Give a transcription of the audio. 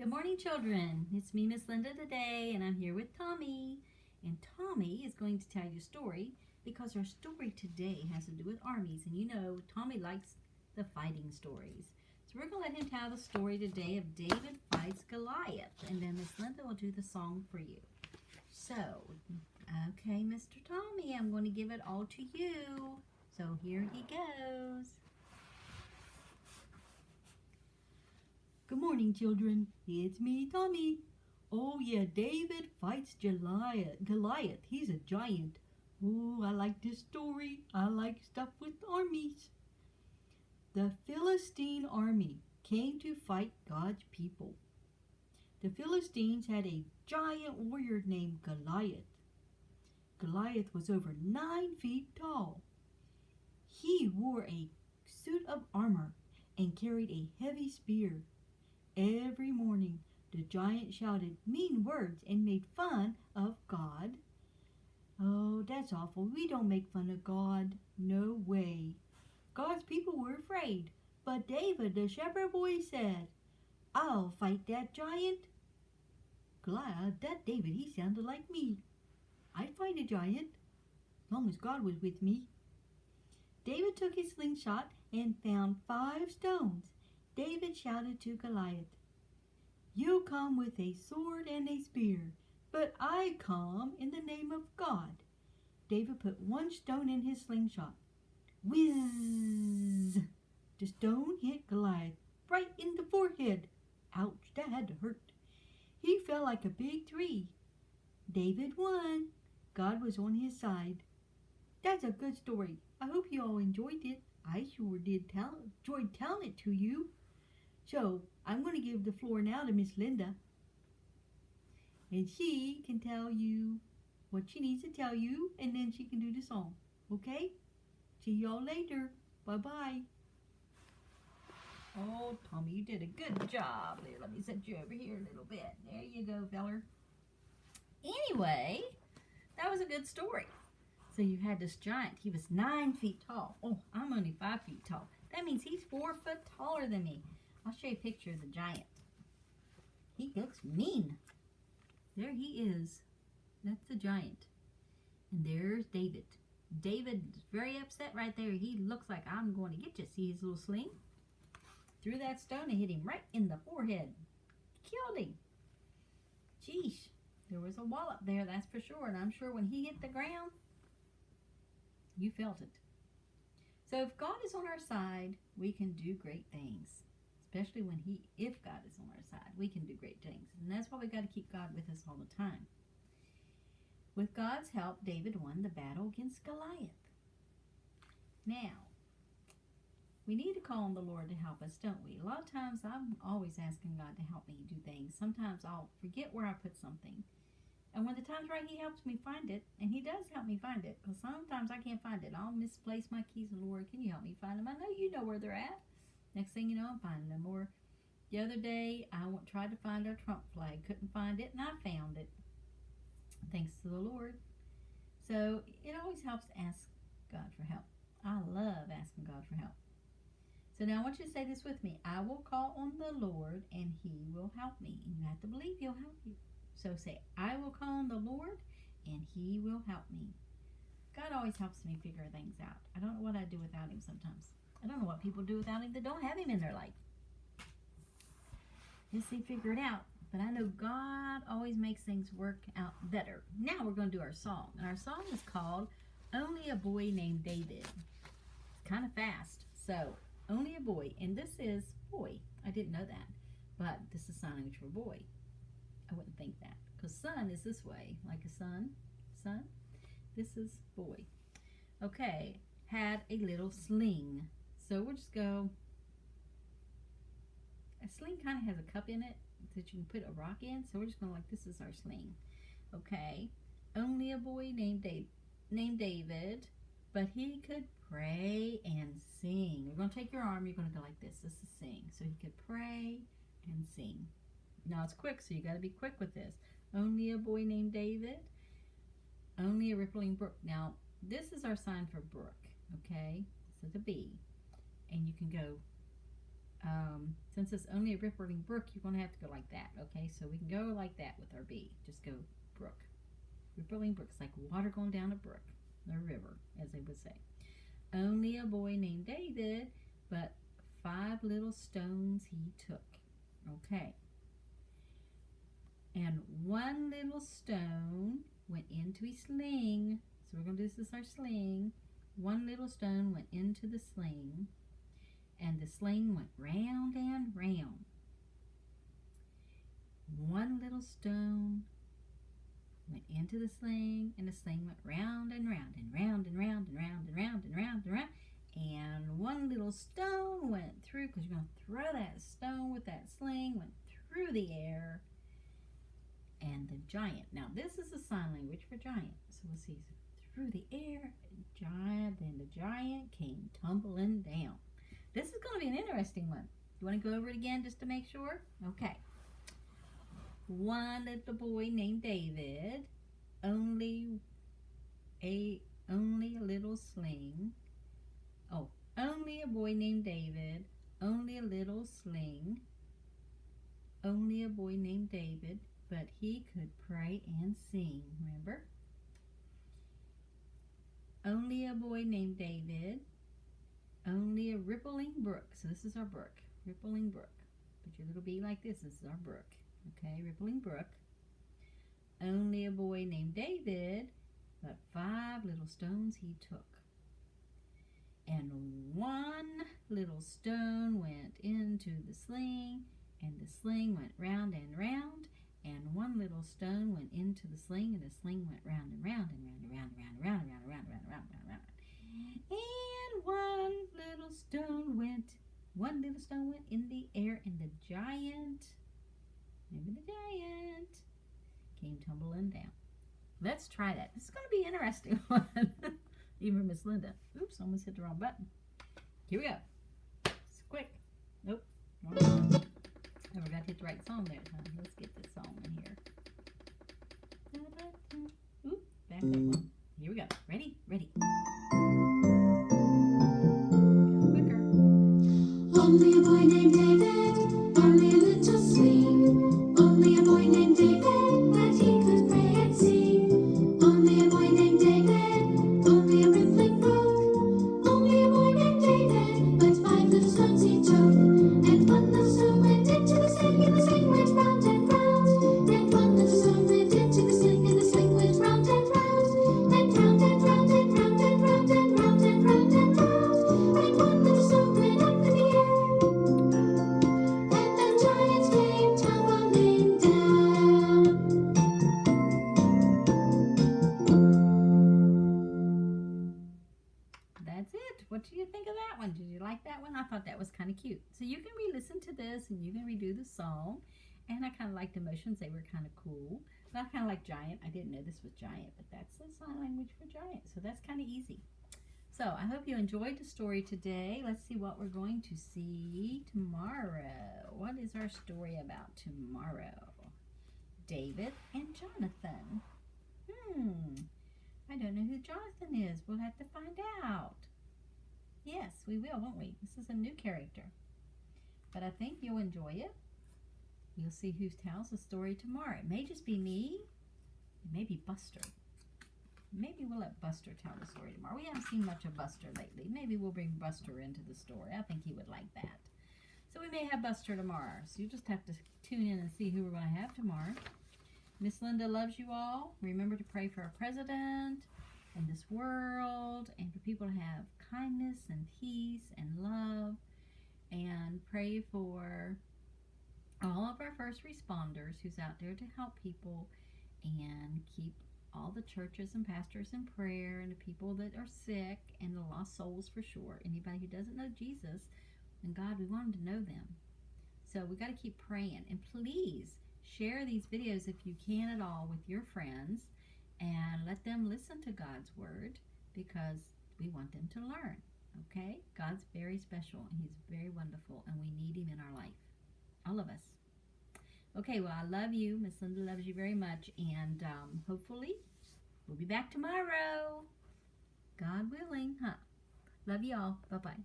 Good morning, children. It's me, Miss Linda, today, and I'm here with Tommy. And Tommy is going to tell you a story because our story today has to do with armies. And you know, Tommy likes the fighting stories. So we're going to let him tell the story today of David fights Goliath. And then Miss Linda will do the song for you. So, okay, Mr. Tommy, I'm going to give it all to you. So here he goes. Good morning, children. It's me, Tommy. Oh, yeah, David fights Goliath. He's a giant. Oh, I like this story. I like stuff with armies. The Philistine army came to fight God's people. The Philistines had a giant warrior named Goliath. Goliath was over 9 feet tall. He wore a suit of armor and carried a heavy spear. Every morning, the giant shouted mean words and made fun of God. Oh, that's awful. We don't make fun of God. No way. God's people were afraid, but David, the shepherd boy, said, I'll fight that giant. Glad that David, he sounded like me. I'd fight a giant, as long as God was with me. David took his slingshot and found 5 stones. David shouted to Goliath, You come with a sword and a spear, but I come in the name of God. David put 1 stone in his slingshot. Whizz! The stone hit Goliath right in the forehead. Ouch, that had to hurt. He fell like a big tree. David won. God was on his side. That's a good story. I hope you all enjoyed it. I sure did enjoyed telling it to you. So, I'm going to give the floor now to Miss Linda. And she can tell you what she needs to tell you, and then she can do the song. Okay? See y'all later. Bye-bye. Oh, Tommy, you did a good job. There, let me set you over here a little bit. There you go, feller. Anyway, that was a good story. So you had this giant. He was 9 feet tall. Oh, I'm only 5 feet tall. That means he's 4 foot taller than me. I'll show you a picture of the giant. He looks mean. There he is. That's the giant. And there's David. David is very upset right there. He looks like I'm going to get you. See his little sling? Threw that stone and hit him right in the forehead. Killed him. Geesh. There was a wallop there, that's for sure. And I'm sure when he hit the ground, you felt it. So if God is on our side, we can do great things. Especially if God is on our side, we can do great things. And that's why we got to keep God with us all the time. With God's help, David won the battle against Goliath. Now, we need to call on the Lord to help us, don't we? A lot of times I'm always asking God to help me do things. Sometimes I'll forget where I put something. And when the time's right, he helps me find it. And he does help me find it. Because sometimes I can't find it. I'll misplace my keys. Lord, can you help me find them? I know you know where they're at. Next thing you know, I'm finding them. Or the other day, I tried to find our Trump flag. Couldn't find it, and I found it. Thanks to the Lord. So it always helps to ask God for help. I love asking God for help. So now I want you to say this with me. I will call on the Lord, and he will help me. And you have to believe he'll help you. So say, I will call on the Lord, and he will help me. God always helps me figure things out. I don't know what I'd do without him sometimes. I don't know what people do without him that don't have him in their life. Just see, figure it out. But I know God always makes things work out better. Now we're going to do our song. And our song is called Only a Boy Named David. It's kind of fast. So, Only a Boy. And this is boy. I didn't know that. But this is sign language for boy. I wouldn't think that. Because son is this way. Like a son. Son. This is boy. Okay. Had a little sling. So we'll just go. A sling kind of has a cup in it that you can put a rock in. So we're just going to this is our sling. Okay. Only a boy named David, but he could pray and sing. You're going to take your arm. You're going to go like this. This is sing. So he could pray and sing. Now it's quick, so you got to be quick with this. Only a boy named David. Only a rippling brook. Now this is our sign for brook. Okay. So the B. And you can go Since it's only a rippling brook, you're going to have to go like that, okay? So we can go like that with our B. Just go brook. Rippling brook. It's like water going down a brook, or river, as they would say. Only a boy named David, but 5 little stones he took. Okay. And 1 little stone went into his sling. So we're going to do this as our sling. 1 little stone went into the sling, and the sling went round and round. 1 little stone went into the sling, and the sling went round and round and round and round and round and round and round and round. And 1 little stone went through, because you're going to throw that stone with that sling, went through the air. And the giant, now this is a sign language for giant. So we'll see, through the air, giant, then the giant came tumbling down. This is going to be an interesting one. You want to go over it again just to make sure? Okay. 1 little boy named David, only a little sling. Oh, only a boy named David, only a little sling. Only a boy named David, but he could pray and sing, remember? Only a boy named David, only a rippling brook. So this is our brook, rippling brook. Put your little B like this. This is our brook. Okay, rippling brook. Only a boy named David, but 5 little stones he took. And 1 little stone went into the sling, and the sling went round and round. And 1 little stone went into the sling, and the sling went round and round and round and round and round and round and round and round and round and round and round. And 1 little stone went in the air, and the giant, remember the giant, came tumbling down. Let's try that. This is going to be an interesting one. Even Miss Linda. Oops, almost hit the wrong button. Here we go. It's quick. Nope. Wrong one. I forgot to hit the right song there. Let's get this song in here. Oop, back that one. Here we go. Ready? Ready. Go quicker. Only a boy named David, only a little sling. Only a boy named David, but he could pray and sing. Only a boy named David, only a rippling brook. Only a boy named David, but 5 little stones he took. And 1 little stone went into the sling, and the sling went round and round. And 1 little stone went into the sling, and the sling went round and round. And round and round and round and round and round and round and round. And 1 little stone went up in the air, and the giant came tumbling down. That's it. What do you think of that one? Did you like that one? I thought that was kind of cute. So you can re-listen to this, and you can redo the song. And I kind of liked emotions. They were kind of cool. But I kind of like giant. I didn't know this was giant, but that's the sign language for giant. So that's kind of easy. So I hope you enjoyed the story today. Let's see what we're going to see tomorrow. What is our story about tomorrow? David and Jonathan. I don't know who Jonathan is. We'll have to find out. Yes, we will, won't we? This is a new character. But I think you'll enjoy it. You'll see who tells the story tomorrow. It may just be me. It may be Buster. Maybe we'll let Buster tell the story tomorrow. We haven't seen much of Buster lately. Maybe we'll bring Buster into the story. I think he would like that. So we may have Buster tomorrow. So you just have to tune in and see who we're going to have tomorrow. Miss Linda loves you all. Remember to pray for our president and this world, and for people to have kindness and peace and love. And pray for all of our first responders who's out there to help people, and keep all the churches and pastors in prayer, and the people that are sick, and the lost souls for sure. Anybody who doesn't know Jesus and God, we want them to know them. So we got to keep praying. And please share these videos if you can at all with your friends, and let them listen to God's word, because we want them to learn. Okay? God's very special, and he's very wonderful, and we need him in our life. All of us. Okay, well, I love you. Miss Linda loves you very much, and hopefully we'll be back tomorrow. God willing, huh? Love you all. Bye-bye.